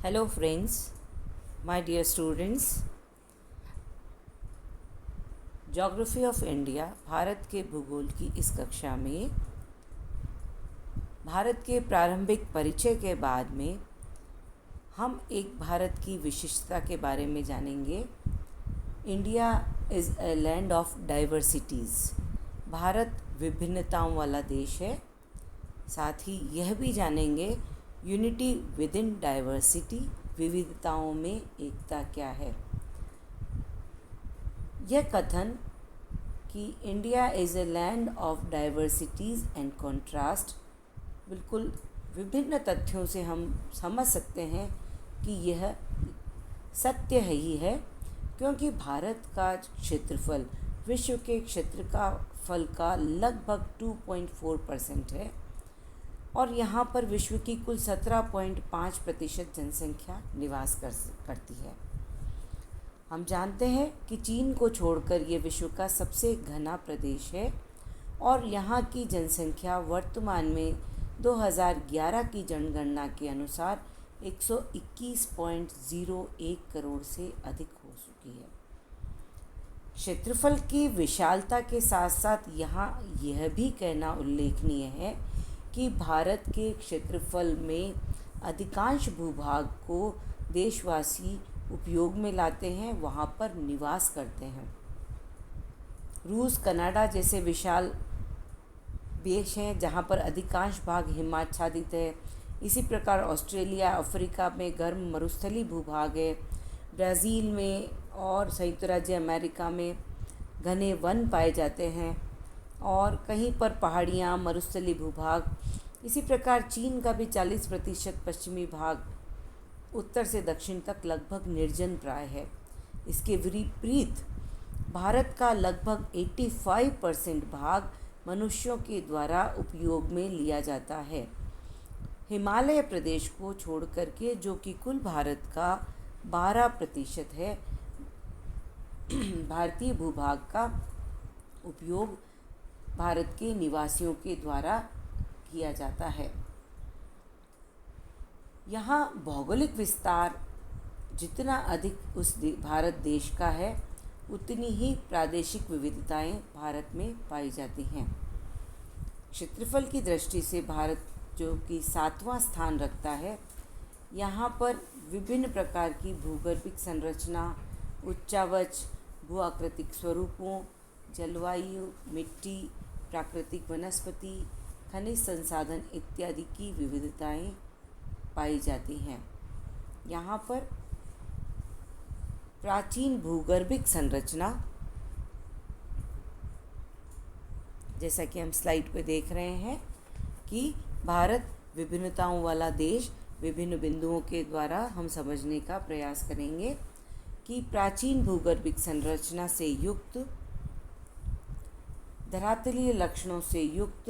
Hello friends, my dear students. Geography of India Bharat के भूगोल की इस कक्षा में भारत के प्रारंभिक परिचय के बाद में हम एक भारत की विशिष्टता के बारे में जानेंगे। India is a land of diversities. Bharat विभिन्नताओं वाला देश है। साथ ही यह भी जानेंगे यूनिटी विद इन डाइवर्सिटी, विविधताओं में एकता क्या है। यह कथन कि India is a land of diversities and contrast बिल्कुल विभिन्न तथ्यों से हम समझ सकते हैं कि यह सत्य ही है, क्योंकि भारत का क्षेत्रफल विश्व के क्षेत्रफल का लगभग 2.4% है और यहाँ पर विश्व की कुल 17.5% जनसंख्या निवास करती है। हम जानते हैं कि चीन को छोड़कर ये विश्व का सबसे घना प्रदेश है और यहाँ की जनसंख्या वर्तमान में 2011 की जनगणना के अनुसार 121.01 करोड़ से अधिक हो चुकी है। क्षेत्रफल की विशालता के साथ साथ यहाँ यह भी कहना उल्लेखनीय है कि भारत के क्षेत्रफल में अधिकांश भूभाग को देशवासी उपयोग में लाते हैं, वहाँ पर निवास करते हैं। रूस, कनाडा जैसे विशाल देश हैं जहाँ पर अधिकांश भाग हिमाच्छादित है। इसी प्रकार ऑस्ट्रेलिया, अफ्रीका में गर्म मरुस्थलीय भूभाग है। ब्राज़ील में और संयुक्त राज्य अमेरिका में घने वन पाए जाते हैं और कहीं पर पहाड़ियाँ, मरुस्थलीय भूभाग। इसी प्रकार चीन का भी 40% पश्चिमी भाग उत्तर से दक्षिण तक लगभग निर्जन प्राय है। इसके विपरीत भारत का लगभग 85% भाग मनुष्यों के द्वारा उपयोग में लिया जाता है। हिमालय प्रदेश को छोड़ करके, जो कि कुल भारत का 12% है, भारतीय भूभाग का उपयोग भारत के निवासियों के द्वारा किया जाता है। यहाँ भौगोलिक विस्तार जितना अधिक उस भारत देश का है, उतनी ही प्रादेशिक विविधताएं भारत में पाई जाती हैं। क्षेत्रफल की दृष्टि से भारत जो कि 7वां स्थान रखता है, यहाँ पर विभिन्न प्रकार की भूगर्भिक संरचना, उच्चावच, भू आकृतिक स्वरूपों, जलवायु, मिट्टी, प्राकृतिक वनस्पति, खनिज संसाधन इत्यादि की विविधताएं पाई जाती हैं। यहाँ पर प्राचीन भूगर्भिक संरचना, जैसा कि हम स्लाइड पे देख रहे हैं कि भारत विभिन्नताओं वाला देश, विभिन्न बिंदुओं के द्वारा हम समझने का प्रयास करेंगे कि प्राचीन भूगर्भिक संरचना से युक्त, धरातलीय लक्षणों से युक्त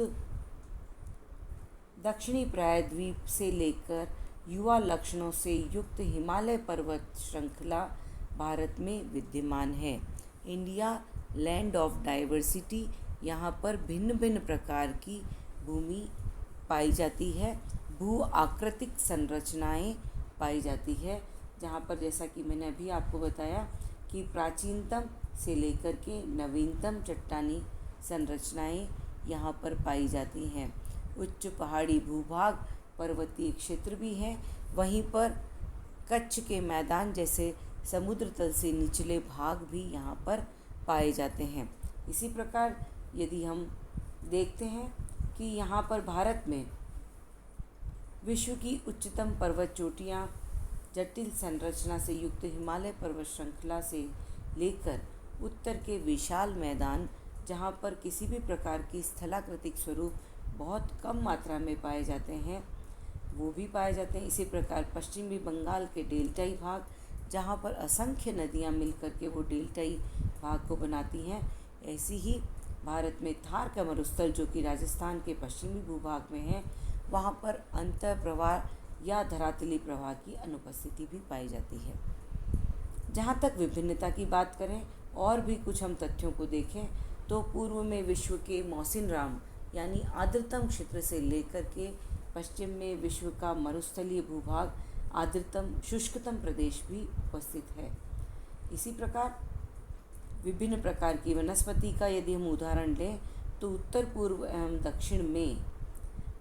दक्षिणी प्रायद्वीप से लेकर युवा लक्षणों से युक्त हिमालय पर्वत श्रृंखला भारत में विद्यमान है। इंडिया लैंड ऑफ डाइवर्सिटी, यहाँ पर भिन्न भिन्न प्रकार की भूमि पाई जाती है, भू आकृतिक संरचनाएं पाई जाती है, जहाँ पर जैसा कि मैंने अभी आपको बताया कि प्राचीनतम से लेकर के नवीनतम चट्टानी संरचनाएं यहाँ पर पाई जाती हैं। उच्च पहाड़ी भूभाग, पर्वतीय क्षेत्र भी हैं। वहीं पर कच्छ के मैदान जैसे समुद्र तल से निचले भाग भी यहाँ पर पाए जाते हैं। इसी प्रकार यदि हम देखते हैं कि यहाँ पर भारत में विश्व की उच्चतम पर्वत चोटियाँ, जटिल संरचना से युक्त हिमालय पर्वत श्रृंखला से लेकर उत्तर के विशाल मैदान, जहाँ पर किसी भी प्रकार की स्थलाकृतिक स्वरूप बहुत कम मात्रा में पाए जाते हैं, वो भी पाए जाते हैं। इसी प्रकार पश्चिमी बंगाल के डेल्टाई भाग, जहाँ पर असंख्य नदियाँ मिलकर के वो डेल्टाई भाग को बनाती हैं। ऐसी ही भारत में थार का मरुस्थल, जो कि राजस्थान के पश्चिमी भूभाग में है, वहाँ पर अंतः प्रवाह या धरातली प्रवाह की अनुपस्थिति भी पाई जाती है। जहाँ तक विभिन्नता की बात करें और भी कुछ हम तथ्यों को देखें तो पूर्व में विश्व के मौसिनराम यानी आर्द्रतम क्षेत्र से लेकर के पश्चिम में विश्व का मरुस्थलीय भूभाग आर्द्रतम शुष्कतम प्रदेश भी उपस्थित है। इसी प्रकार विभिन्न प्रकार की वनस्पति का यदि हम उदाहरण लें तो उत्तर पूर्व एवं दक्षिण में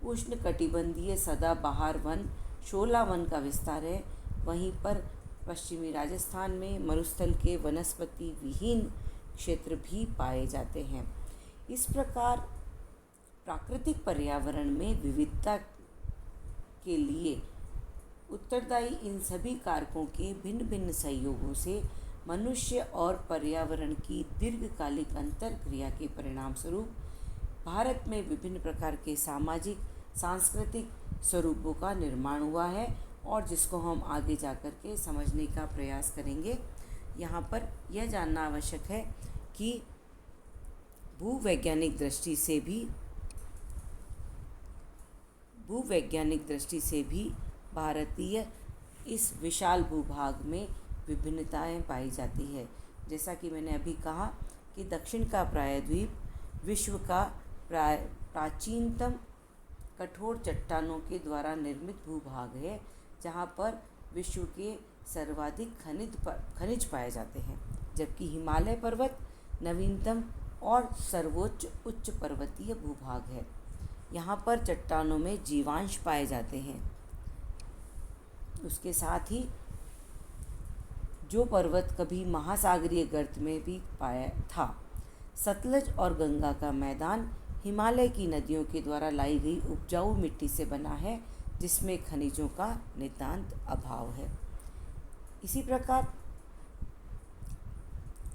उष्णकटिबंधीय सदाबहार वन शोला वन का विस्तार है। वहीं पर पश्चिमी राजस्थान में मरुस्थल के वनस्पति विहीन क्षेत्र भी पाए जाते हैं। इस प्रकार प्राकृतिक पर्यावरण में विविधता के लिए उत्तरदायी इन सभी कारकों के भिन्न भिन्न सहयोगों से मनुष्य और पर्यावरण की दीर्घकालिक अंतर क्रिया के परिणाम स्वरूप भारत में विभिन्न प्रकार के सामाजिक सांस्कृतिक स्वरूपों का निर्माण हुआ है और जिसको हम आगे जाकर के समझने का प्रयास करेंगे। यहाँ पर यह जानना आवश्यक है कि भूवैज्ञानिक दृष्टि से भी भारतीय इस विशाल भूभाग में विभिन्नताएं पाई जाती है। जैसा कि मैंने अभी कहा कि दक्षिण का प्रायद्वीप विश्व का प्राचीनतम कठोर चट्टानों के द्वारा निर्मित भूभाग है, जहाँ पर विश्व के सर्वाधिक खनिज पाए जाते हैं, जबकि हिमालय पर्वत नवीनतम और सर्वोच्च उच्च पर्वतीय भूभाग है। यहाँ पर चट्टानों में जीवांश पाए जाते हैं। उसके साथ ही जो पर्वत कभी महासागरीय गर्त में भी पाया था। सतलज और गंगा का मैदान हिमालय की नदियों के द्वारा लाई गई उपजाऊ मिट्टी से बना है, जिसमें खनिजों का नितांत अभाव है। इसी प्रकार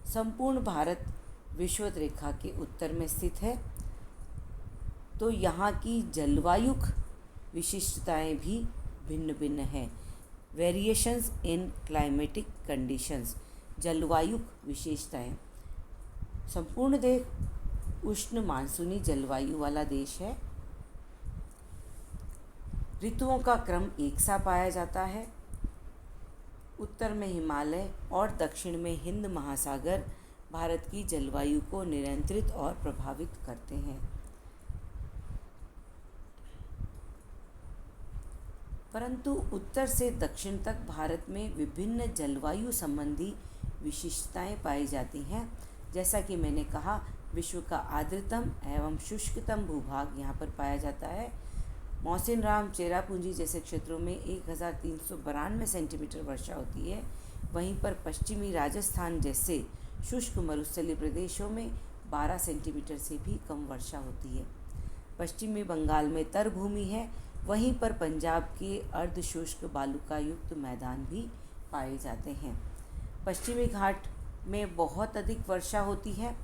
संपूर्ण भारत विषुवत रेखा के उत्तर में स्थित है, तो यहाँ की जलवायुक विशिष्टताएं भी भिन्न भिन्न हैं। वेरिएशंस इन क्लाइमेटिक कंडीशंस, जलवायुक विशेषताएं। संपूर्ण देश उष्ण मानसूनी जलवायु वाला देश है। ऋतुओं का क्रम एक सा पाया जाता है। उत्तर में हिमालय और दक्षिण में हिंद महासागर भारत की जलवायु को नियंत्रित और प्रभावित करते हैं। परंतु उत्तर से दक्षिण तक भारत में विभिन्न जलवायु संबंधी विशिष्टताएं पाई जाती हैं। जैसा कि मैंने कहा, विश्व का आर्द्रतम एवं शुष्कतम भूभाग यहाँ पर पाया जाता है। मौसिनराम, चेरापूंजी जैसे क्षेत्रों में 1392 सेंटीमीटर वर्षा होती है। वहीं पर पश्चिमी राजस्थान जैसे शुष्क मरुस्थलीय प्रदेशों में 12 सेंटीमीटर से भी कम वर्षा होती है। पश्चिमी बंगाल में तर भूमि है। वहीं पर पंजाब के अर्धशुष्क बालुकायुक्त मैदान भी पाए जाते हैं। पश्चिमी घाट में बहुत अधिक वर्षा होती है।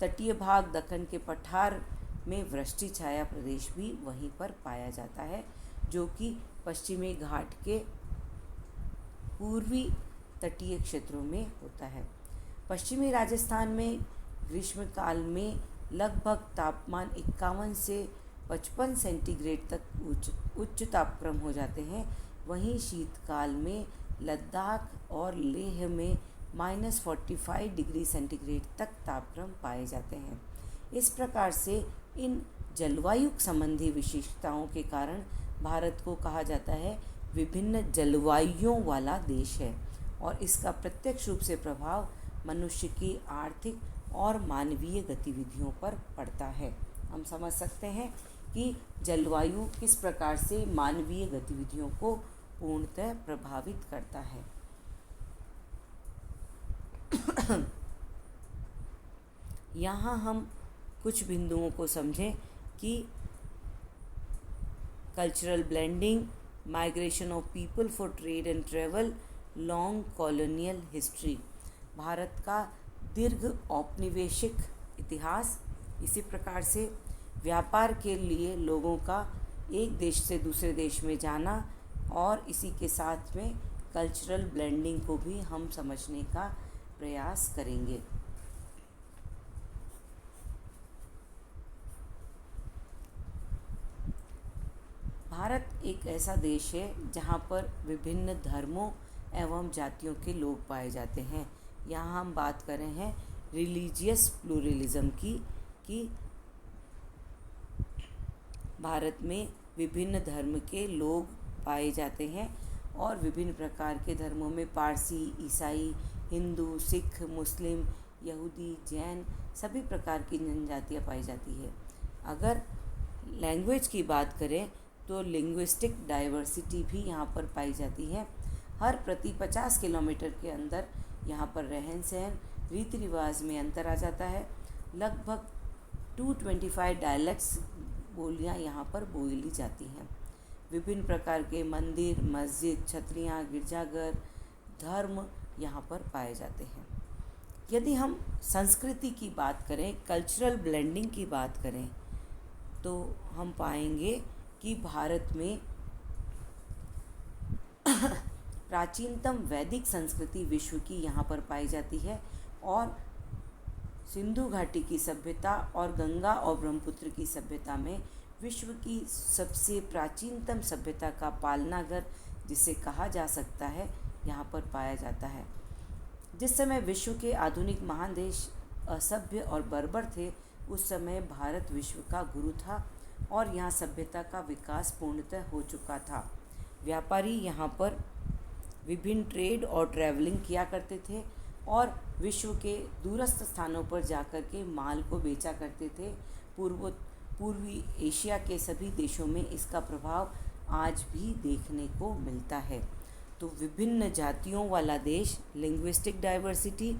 तटीय भाग दक्कन के पठार में वृष्टि छाया प्रदेश भी वहीं पर पाया जाता है, जो कि पश्चिमी घाट के पूर्वी तटीय क्षेत्रों में होता है। पश्चिमी राजस्थान में ग्रीष्मकाल में लगभग तापमान 51 से 55 सेंटीग्रेड तक उच्च तापक्रम हो जाते हैं। वहीं शीतकाल में लद्दाख और लेह में -45 डिग्री सेंटीग्रेड तक तापक्रम पाए जाते हैं। इस प्रकार से इन जलवायु संबंधी विशेषताओं के कारण भारत को कहा जाता है विभिन्न जलवायुओं वाला देश है, और इसका प्रत्यक्ष रूप से प्रभाव मनुष्य की आर्थिक और मानवीय गतिविधियों पर पड़ता है। हम समझ सकते हैं कि जलवायु किस प्रकार से मानवीय गतिविधियों को पूर्णतः प्रभावित करता है। यहाँ हम कुछ बिंदुओं को समझें कि cultural blending, migration of people for trade and travel, long colonial history, Bharat का दीर्घ औपनिवेशिक इतिहास। इसी प्रकार से व्यापार के लिए लोगों का एक देश से दूसरे देश में जाना, और इसी के साथ में कल्चरल ब्लेंडिंग को भी हम समझने का प्रयास करेंगे। भारत एक ऐसा देश है जहाँ पर विभिन्न धर्मों एवं जातियों के लोग पाए जाते हैं। यहाँ हम बात कर रहे हैं रिलीजियस प्लूरलिज्म की, कि भारत में विभिन्न धर्म के लोग पाए जाते हैं और विभिन्न प्रकार के धर्मों में पारसी, ईसाई, हिंदू, सिख, मुस्लिम, यहूदी, जैन सभी प्रकार की जनजातियाँ पाई जाती है। अगर लैंग्वेज की बात करें तो लिंग्विस्टिक डाइवर्सिटी भी यहाँ पर पाई जाती है। हर प्रति 50 किलोमीटर के अंदर यहाँ पर रहन सहन, रीति रिवाज में अंतर आ जाता है। लगभग 225 डायलेक्ट्स बोलियाँ यहाँ पर बोली जाती हैं। विभिन्न प्रकार के मंदिर, मस्जिद, छतरियाँ, गिरजाघर, धर्म यहाँ पर पाए जाते हैं। यदि हम संस्कृति की बात करें, कल्चरल ब्लेंडिंग की बात करें, तो हम पाएंगे कि भारत में प्राचीनतम वैदिक संस्कृति विश्व की यहाँ पर पाई जाती है और सिंधु घाटी की सभ्यता और गंगा और ब्रह्मपुत्र की सभ्यता में विश्व की सबसे प्राचीनतम सभ्यता का पालनाघर जिसे कहा जा सकता है यहाँ पर पाया जाता है। जिस समय विश्व के आधुनिक महादेश असभ्य और बर्बर थे, उस समय भारत विश्व का गुरु था और यहाँ सभ्यता का विकास पूर्णतः हो चुका था। व्यापारी यहाँ पर विभिन्न ट्रेड और ट्रैवलिंग किया करते थे और विश्व के दूरस्थ स्थानों पर जाकर के माल को बेचा करते थे। पूर्वी एशिया के सभी देशों में इसका प्रभाव आज भी देखने को मिलता है। तो विभिन्न जातियों वाला देश, लिंग्विस्टिक डाइवर्सिटी,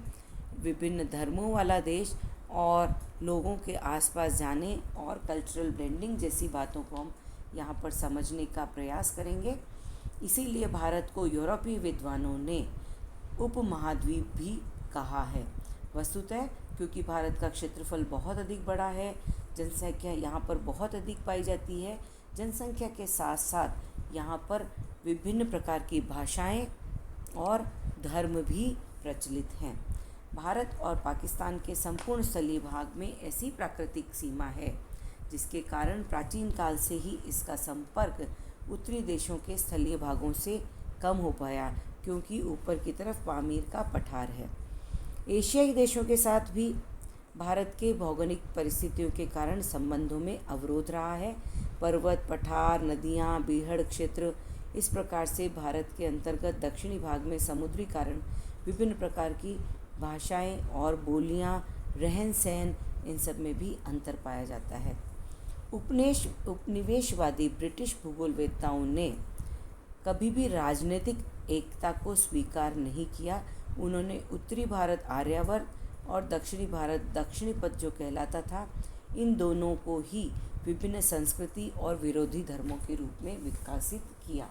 विभिन्न धर्मों वाला देश और लोगों के आसपास जाने और कल्चरल ब्लेंडिंग जैसी बातों को हम यहाँ पर समझने का प्रयास करेंगे। इसीलिए भारत को यूरोपीय विद्वानों ने उपमहाद्वीप भी कहा है। वस्तुतः क्योंकि भारत का क्षेत्रफल बहुत अधिक बड़ा है, जनसंख्या यहाँ पर बहुत अधिक पाई जाती है। जनसंख्या के साथ साथ यहाँ पर विभिन्न प्रकार की भाषाएं और धर्म भी प्रचलित हैं। भारत और पाकिस्तान के संपूर्ण स्थलीय भाग में ऐसी प्राकृतिक सीमा है जिसके कारण प्राचीन काल से ही इसका संपर्क उत्तरी देशों के स्थलीय भागों से कम हो पाया, क्योंकि ऊपर की तरफ पामीर का पठार है। एशियाई देशों के साथ भी भारत के भौगोलिक परिस्थितियों के कारण संबंधों में अवरोध रहा है। पर्वत, पठार, नदियाँ, बीहड़ क्षेत्र, इस प्रकार से भारत के अंतर्गत दक्षिणी भाग में समुद्री कारण विभिन्न प्रकार की भाषाएं और बोलियां, रहन सहन, इन सब में भी अंतर पाया जाता है। उपनिवेशवादी ब्रिटिश भूगोलवेत्ताओं ने कभी भी राजनीतिक एकता को स्वीकार नहीं किया। उन्होंने उत्तरी भारत आर्यावर्त और दक्षिणी भारत दक्षिणीपथ जो कहलाता था, इन दोनों को ही विभिन्न संस्कृति और विरोधी धर्मों के रूप में विकसित किया।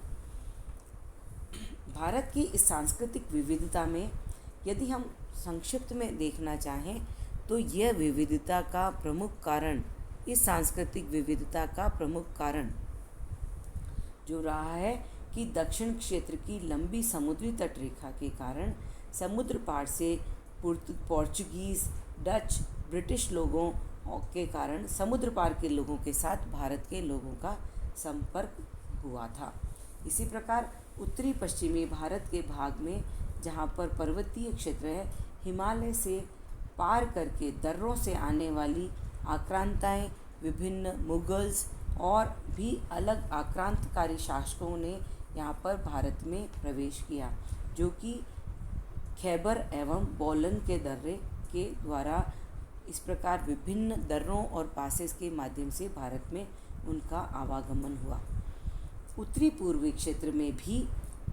भारत की इस सांस्कृतिक विविधता में यदि हम संक्षिप्त में देखना चाहें तो यह विविधता का प्रमुख कारण, इस सांस्कृतिक विविधता का प्रमुख कारण जो रहा है कि दक्षिण क्षेत्र की लंबी समुद्री तट रेखा के कारण समुद्र पार से पोर्चुगीज़, डच, ब्रिटिश लोगों के कारण समुद्र पार के लोगों के साथ भारत के लोगों का संपर्क हुआ था। इसी प्रकार उत्तरी पश्चिमी भारत के भाग में जहाँ पर पर्वतीय क्षेत्र है, हिमालय से पार करके दर्रों से आने वाली आक्रांताएं, विभिन्न मुगल्स और भी अलग आक्रांतकारी शासकों ने यहाँ पर भारत में प्रवेश किया, जो कि खैबर एवं बोलन के दर्रे के द्वारा इस प्रकार विभिन्न दर्रों और पासेस के माध्यम से भारत में उनका आवागमन हुआ। उत्तरी पूर्वी क्षेत्र में भी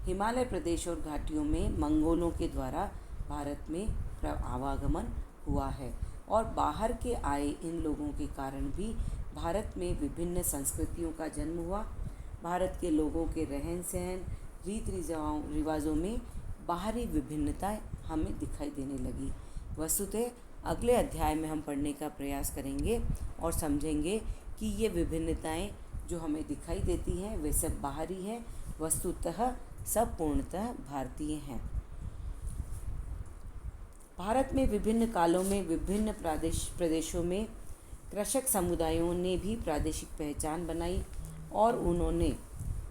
हिमालय प्रदेश और घाटियों में मंगोलों के द्वारा भारत में आवागमन हुआ है और बाहर के आए इन लोगों के कारण भी भारत में विभिन्न संस्कृतियों का जन्म हुआ। भारत के लोगों के रहन सहन, रीति रिवाजों में बाहरी विभिन्नताएं हमें दिखाई देने लगी। वस्तुतः अगले अध्याय में हम पढ़ने का प्रयास करेंगे और समझेंगे कि ये विभिन्नताएं जो हमें दिखाई देती हैं वे सब बाहरी हैं, वस्तुतः सब पूर्णतः भारतीय हैं। भारत में विभिन्न कालों में विभिन्न प्रदेशों में कृषक समुदायों ने भी प्रादेशिक पहचान बनाई और उन्होंने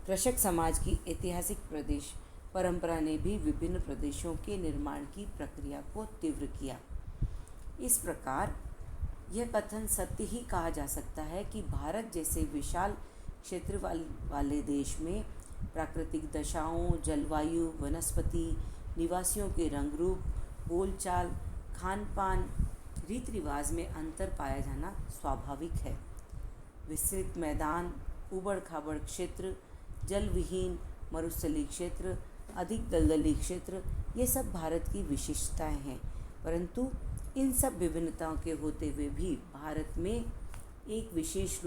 कृषक समाज की ऐतिहासिक प्रदेश परंपरा ने भी विभिन्न प्रदेशों के निर्माण की प्रक्रिया को तीव्र किया। इस प्रकार यह कथन सत्य ही कहा जा सकता है कि भारत जैसे विशाल क्षेत्र वाले देश में प्राकृतिक दशाओं, जलवायु, वनस्पति, निवासियों के रंग रूप, बोलचाल, खान पान, रीति रिवाज में अंतर पाया जाना स्वाभाविक है। विस्तृत मैदान, ऊबड़ खाबड़ क्षेत्र, जलविहीन मरुस्थलीय क्षेत्र, अधिक दलदली क्षेत्र, ये सब भारत की विशेषताएं हैं। परंतु इन सब विभिन्नताओं के होते हुए भी भारत में एक विशेष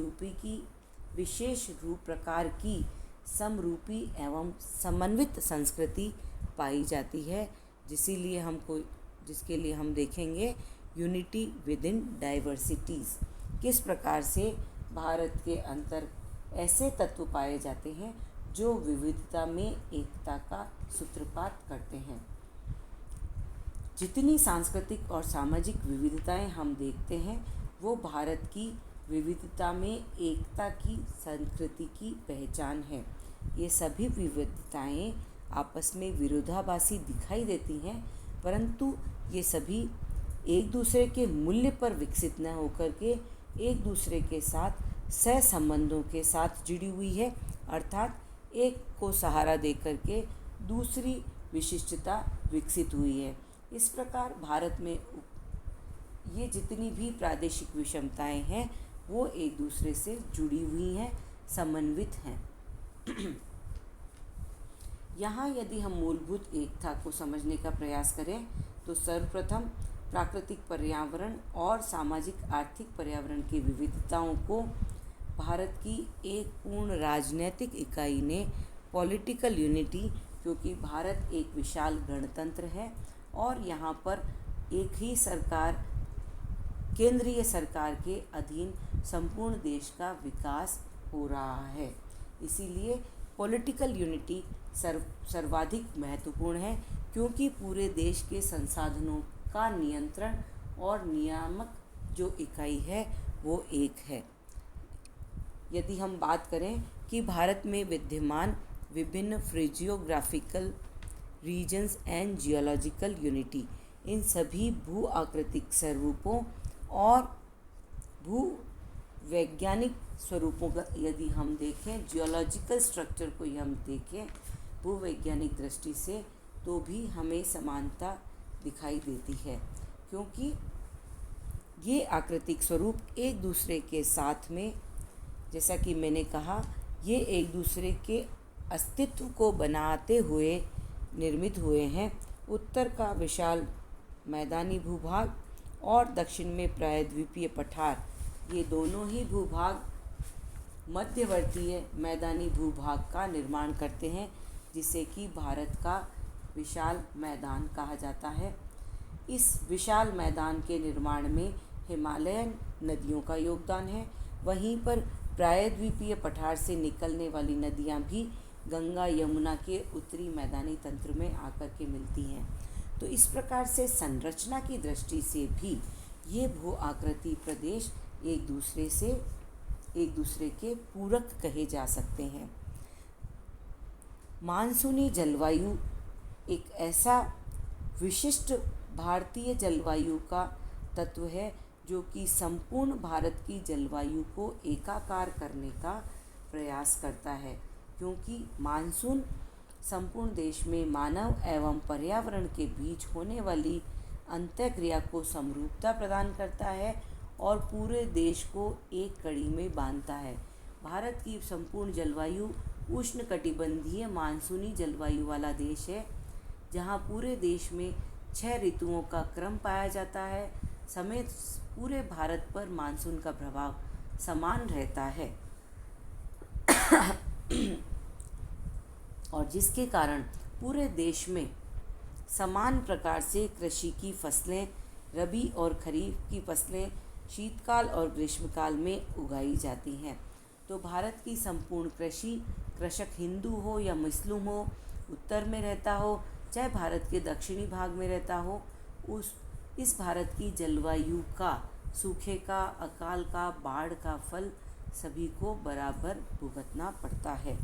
रूप प्रकार की समरूपी एवं समन्वित संस्कृति पाई जाती है, जिसके लिए हम देखेंगे यूनिटी विद इन डाइवर्सिटीज़। किस प्रकार से भारत के अंतर ऐसे तत्व पाए जाते हैं जो विविधता में एकता का सूत्रपात करते हैं। जितनी सांस्कृतिक और सामाजिक विविधताएं हम देखते हैं वो भारत की विविधता में एकता की संस्कृति की पहचान है। ये सभी विविधताएं आपस में विरोधाभासी दिखाई देती हैं, परंतु ये सभी एक दूसरे के मूल्य पर विकसित न होकर के एक दूसरे के साथ सह संबंधों के साथ जुड़ी हुई है, अर्थात एक को सहारा देकर के दूसरी विशिष्टता विकसित हुई है। इस प्रकार भारत में ये जितनी भी प्रादेशिक विषमताएं हैं वो एक दूसरे से जुड़ी हुई हैं, समन्वित हैं। यहाँ यदि हम मूलभूत एकता को समझने का प्रयास करें तो सर्वप्रथम प्राकृतिक पर्यावरण और सामाजिक आर्थिक पर्यावरण की विविधताओं को भारत की एक पूर्ण राजनीतिक इकाई ने पॉलिटिकल यूनिटी, क्योंकि भारत एक विशाल गणतंत्र है और यहाँ पर एक ही सरकार, केंद्रीय सरकार के अधीन संपूर्ण देश का विकास हो रहा है, इसीलिए पॉलिटिकल यूनिटी सर्वाधिक महत्वपूर्ण है, क्योंकि पूरे देश के संसाधनों का नियंत्रण और नियामक जो इकाई है वो एक है। यदि हम बात करें कि भारत में विद्यमान विभिन्न physiographical regions and geological unity, इन सभी भू आकृतिक स्वरूपों और भू वैज्ञानिक स्वरूपों का यदि हम देखें, जियोलॉजिकल स्ट्रक्चर को हम देखें भूवैज्ञानिक दृष्टि से, तो भी हमें समानता दिखाई देती है, क्योंकि ये आकृतिक स्वरूप एक दूसरे के साथ में, जैसा कि मैंने कहा, ये एक दूसरे के अस्तित्व को बनाते हुए निर्मित हुए हैं। उत्तर का विशाल मैदानी भूभाग और दक्षिण में प्रायद्वीपीय पठार, ये दोनों ही भूभाग मध्यवर्तीय मैदानी भूभाग का निर्माण करते हैं, जिसे कि भारत का विशाल मैदान कहा जाता है। इस विशाल मैदान के निर्माण में हिमालयन नदियों का योगदान है। वहीं पर प्रायद्वीपीय पठार से निकलने वाली नदियाँ भी गंगा यमुना के उत्तरी मैदानी तंत्र में आकर के मिलती हैं। तो इस प्रकार से संरचना की दृष्टि से भी ये भू आकृति प्रदेश एक दूसरे के पूरक कहे जा सकते हैं। मानसूनी जलवायु एक ऐसा विशिष्ट भारतीय जलवायु का तत्व है जो कि संपूर्ण भारत की जलवायु को एकाकार करने का प्रयास करता है, क्योंकि मानसून संपूर्ण देश में मानव एवं पर्यावरण के बीच होने वाली अंतःक्रिया को समरूपता प्रदान करता है और पूरे देश को एक कड़ी में बांधता है। भारत की संपूर्ण जलवायु उष्णकटिबंधीय मानसूनी जलवायु वाला देश है, जहाँ पूरे देश में 6 ऋतुओं का क्रम पाया जाता है। समेत पूरे भारत पर मानसून का प्रभाव समान रहता है और जिसके कारण पूरे देश में समान प्रकार से कृषि की फसलें, रबी और खरीफ की फसलें शीतकाल और ग्रीष्मकाल में उगाई जाती हैं। तो भारत की संपूर्ण कृषि, कृषक हिंदू हो या मुस्लिम हो, उत्तर में रहता हो चाहे भारत के दक्षिणी भाग में रहता हो, इस भारत की जलवायु का, सूखे का, अकाल का, बाढ़ का फल सभी को बराबर भुगतना पड़ता है।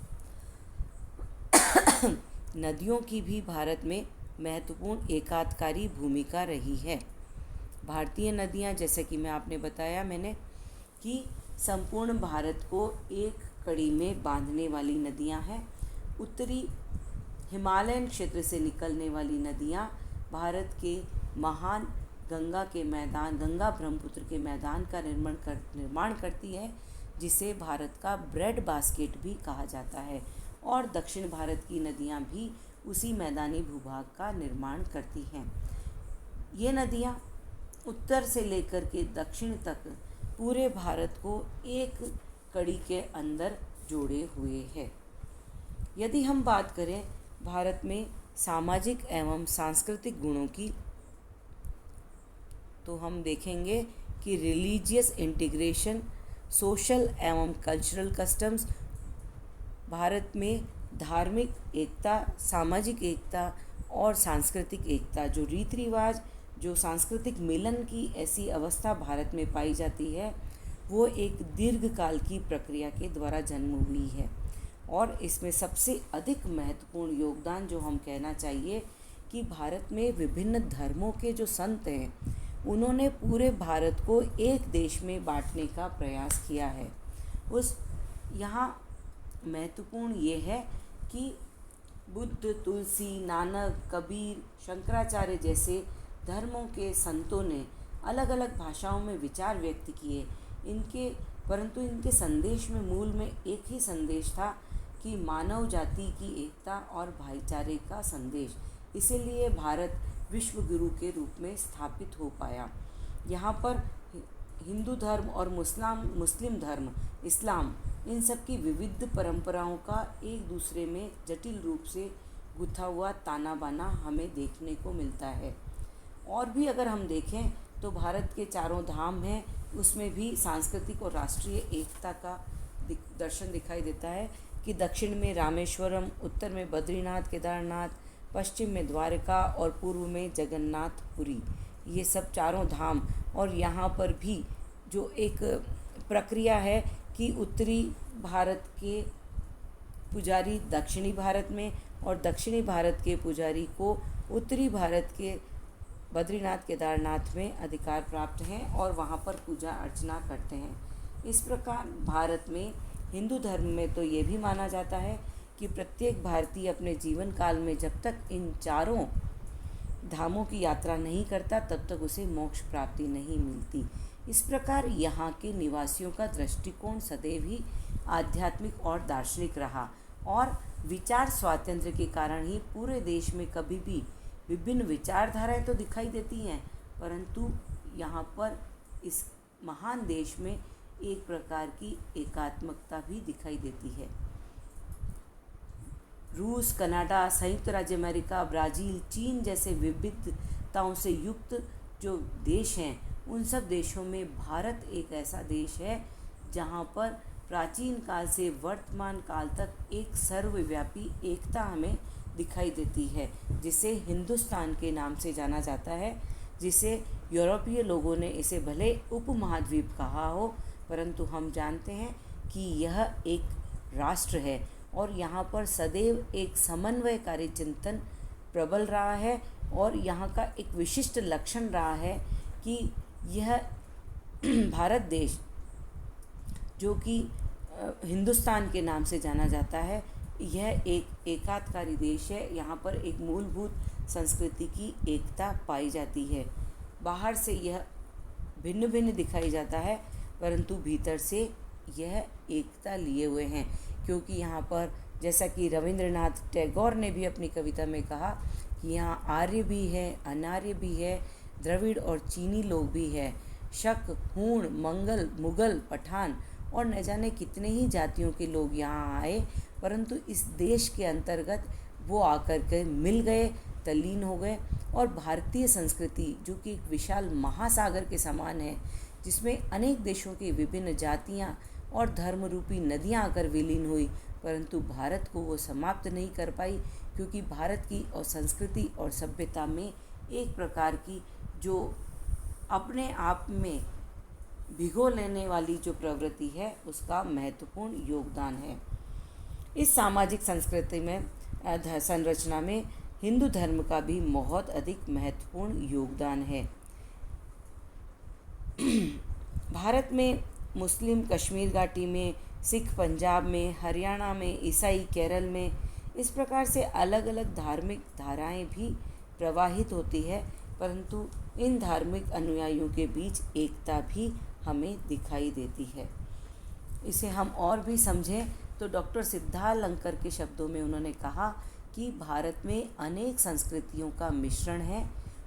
नदियों की भी भारत में महत्वपूर्ण एकाधिकारी भूमिका रही है। भारतीय नदियाँ, जैसे कि मैं आपने बताया मैंने कि संपूर्ण भारत को एक कड़ी में बांधने वाली नदियाँ हैं। उत्तरी हिमालयन क्षेत्र से निकलने वाली नदियाँ भारत के महान गंगा ब्रह्मपुत्र के मैदान का निर्माण करती है, जिसे भारत का ब्रेड बास्केट भी कहा जाता है। और दक्षिण भारत की नदियाँ भी उसी मैदानी भूभाग का निर्माण करती हैं। ये नदियाँ उत्तर से लेकर के दक्षिण तक पूरे भारत को एक कड़ी के अंदर जोड़े हुए हैं। यदि हम बात करें भारत में सामाजिक एवं सांस्कृतिक गुणों की, तो हम देखेंगे कि रिलीजियस इंटीग्रेशन, सोशल एवं कल्चरल कस्टम्स, भारत में धार्मिक एकता, सामाजिक एकता और सांस्कृतिक एकता, जो रीति रिवाज, जो सांस्कृतिक मिलन की ऐसी अवस्था भारत में पाई जाती है, वो एक दीर्घकाल की प्रक्रिया के द्वारा जन्म हुई है। और इसमें सबसे अधिक महत्वपूर्ण योगदान जो हम कहना चाहिए कि भारत में विभिन्न धर्मों के जो संत हैं, उन्होंने पूरे भारत को एक देश में बांटने का प्रयास किया है। यहाँ महत्वपूर्ण ये है कि बुद्ध, तुलसी, नानक, कबीर, शंकराचार्य जैसे धर्मों के संतों ने अलग अलग भाषाओं में विचार व्यक्त किए, परंतु इनके संदेश में मूल में एक ही संदेश था कि मानव जाति की एकता और भाईचारे का संदेश। इसीलिए भारत विश्व गुरु के रूप में स्थापित हो पाया। यहाँ पर हिंदू धर्म और मुस्लिम धर्म, इस्लाम, इन सब की विविध परंपराओं का एक दूसरे में जटिल रूप से गुथा हुआ ताना बाना हमें देखने को मिलता है। और भी अगर हम देखें तो भारत के चारों धाम हैं, उसमें भी सांस्कृतिक और राष्ट्रीय एकता का दर्शन दिखाई देता है कि दक्षिण में रामेश्वरम, उत्तर में बद्रीनाथ, केदारनाथ, पश्चिम में द्वारका और पूर्व में जगन्नाथपुरी, ये सब चारों धाम। और यहाँ पर भी जो एक प्रक्रिया है कि उत्तरी भारत के पुजारी दक्षिणी भारत में और दक्षिणी भारत के पुजारी को उत्तरी भारत के बद्रीनाथ, केदारनाथ में अधिकार प्राप्त हैं और वहाँ पर पूजा अर्चना करते हैं। इस प्रकार भारत में हिंदू धर्म में तो ये भी माना जाता है कि प्रत्येक भारतीय अपने जीवन काल में जब तक इन चारों धामों की यात्रा नहीं करता तब तक उसे मोक्ष प्राप्ति नहीं मिलती। इस प्रकार यहाँ के निवासियों का दृष्टिकोण सदैव ही आध्यात्मिक और दार्शनिक रहा और विचार स्वातंत्र्य के कारण ही पूरे देश में कभी भी विभिन्न विचारधाराएं तो दिखाई देती हैं, परंतु यहाँ पर इस महान देश में एक प्रकार की एकात्मकता भी दिखाई देती है। रूस, कनाडा, संयुक्त राज्य अमेरिका, ब्राज़ील, चीन जैसे विविधताओं से युक्त जो देश हैं, उन सब देशों में भारत एक ऐसा देश है जहाँ पर प्राचीन काल से वर्तमान काल तक एक सर्वव्यापी एकता हमें दिखाई देती है, जिसे हिंदुस्तान के नाम से जाना जाता है, जिसे यूरोपीय लोगों ने इसे भले उपमहाद्वीप कहा हो, परंतु हम जानते हैं कि यह एक राष्ट्र है और यहाँ पर सदैव एक समन्वयकारी चिंतन प्रबल रहा है। और यहाँ का एक विशिष्ट लक्षण रहा है कि यह भारत देश, जो कि हिंदुस्तान के नाम से जाना जाता है, यह एक एकात्मकारी देश है। यहाँ पर एक मूलभूत संस्कृति की एकता पाई जाती है। बाहर से यह भिन्न भिन्न दिखाई जाता है, परंतु भीतर से यह एकता लिए हुए हैं, क्योंकि यहाँ पर जैसा कि रविंद्रनाथ टैगोर ने भी अपनी कविता में कहा कि यहाँ आर्य भी है, अनार्य भी है, द्रविड़ और चीनी लोग भी है, शक, हूण, मंगल, मुगल, पठान और न जाने कितने ही जातियों के लोग यहाँ आए, परंतु इस देश के अंतर्गत वो आकर के मिल गए, तल्लीन हो गए। और भारतीय संस्कृति जो कि एक विशाल महासागर के समान है, जिसमें अनेक देशों की विभिन्न जातियाँ और धर्म रूपी नदियाँ आकर विलीन हुई, परंतु भारत को वो समाप्त नहीं कर पाई, क्योंकि भारत की और संस्कृति और सभ्यता में एक प्रकार की जो अपने आप में भिगो लेने वाली जो प्रवृत्ति है, उसका महत्वपूर्ण योगदान है। इस सामाजिक संस्कृति में संरचना में हिंदू धर्म का भी बहुत अधिक महत्वपूर्ण योगदान है। भारत में मुस्लिम कश्मीर घाटी में, सिख पंजाब में, हरियाणा में, ईसाई केरल में, इस प्रकार से अलग अलग धार्मिक धाराएं भी प्रवाहित होती है, परंतु इन धार्मिक अनुयायियों के बीच एकता भी हमें दिखाई देती है। इसे हम और भी समझें तो डॉक्टर सिद्धालंकर के शब्दों में उन्होंने कहा कि भारत में अनेक संस्कृतियों का मिश्रण है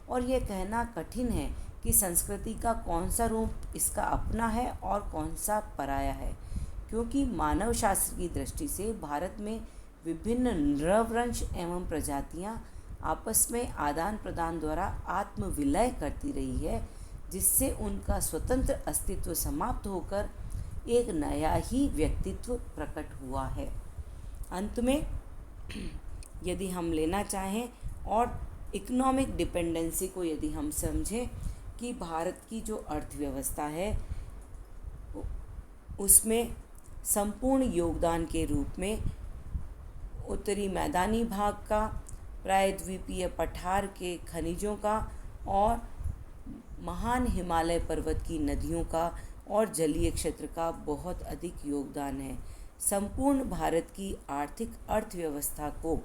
और यह कहना कठिन है कि संस्कृति का कौन सा रूप इसका अपना है और कौन सा पराया है, क्योंकि मानव शास्त्र की दृष्टि से भारत में विभिन्न नृवंश एवं प्रजातियां आपस में आदान प्रदान द्वारा आत्मविलय करती रही है, जिससे उनका स्वतंत्र अस्तित्व समाप्त होकर एक नया ही व्यक्तित्व प्रकट हुआ है। अंत में यदि हम लेना चाहें और इकोनॉमिक डिपेंडेंसी को यदि हम समझें कि भारत की जो अर्थव्यवस्था है उसमें संपूर्ण योगदान के रूप में उत्तरी मैदानी भाग का, प्रायद्वीपीय पठार के खनिजों का और महान हिमालय पर्वत की नदियों का और जलीय क्षेत्र का बहुत अधिक योगदान है। संपूर्ण भारत की आर्थिक अर्थव्यवस्था को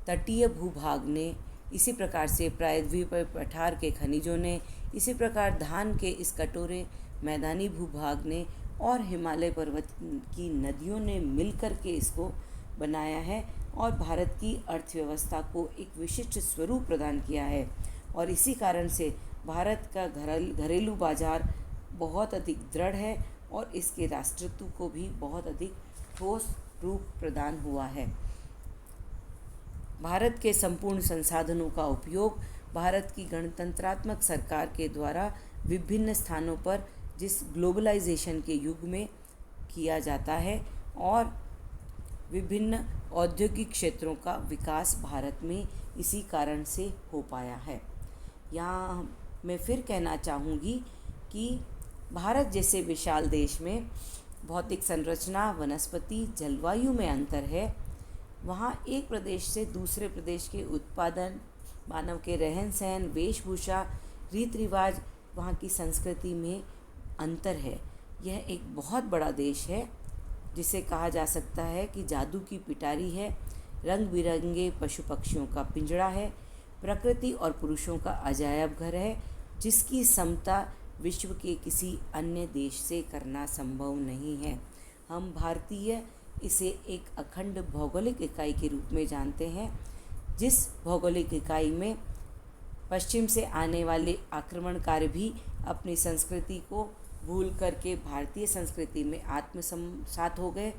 तटीय भूभाग ने, इसी प्रकार से प्रायद्वीपीय पठार के खनिजों ने, इसी प्रकार धान के इस कटोरे मैदानी भूभाग ने और हिमालय पर्वत की नदियों ने मिलकर के इसको बनाया है और भारत की अर्थव्यवस्था को एक विशिष्ट स्वरूप प्रदान किया है। और इसी कारण से भारत का घरेलू बाजार बहुत अधिक दृढ़ है और इसके राष्ट्रत्व को भी बहुत अधिक ठोस रूप प्रदान हुआ है। भारत के संपूर्ण संसाधनों का उपयोग भारत की गणतंत्रात्मक सरकार के द्वारा विभिन्न स्थानों पर जिस ग्लोबलाइजेशन के युग में किया जाता है और विभिन्न औद्योगिक क्षेत्रों का विकास भारत में इसी कारण से हो पाया है। यहाँ मैं फिर कहना चाहूँगी कि भारत जैसे विशाल देश में भौतिक संरचना, वनस्पति, जलवायु में अंतर है। वहाँ एक प्रदेश से दूसरे प्रदेश के उत्पादन, मानव के रहन सहन, वेशभूषा, रीति रिवाज, वहाँ की संस्कृति में अंतर है। यह एक बहुत बड़ा देश है जिसे कहा जा सकता है कि जादू की पिटारी है, रंग बिरंगे पशु पक्षियों का पिंजड़ा है, प्रकृति और पुरुषों का अजायब घर है, जिसकी समता विश्व के किसी अन्य देश से करना संभव नहीं है। हम भारतीय इसे एक अखंड भौगोलिक इकाई के रूप में जानते हैं, जिस भौगोलिक इकाई में पश्चिम से आने वाले आक्रमणकारी भी अपनी संस्कृति को भूल करके भारतीय संस्कृति में आत्मसात हो गए।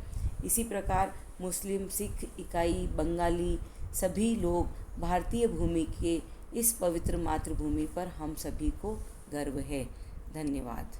इसी प्रकार मुस्लिम, सिख इकाई, बंगाली सभी लोग भारतीय भूमि के इस पवित्र मातृभूमि पर हम सभी को गर्व है। धन्यवाद।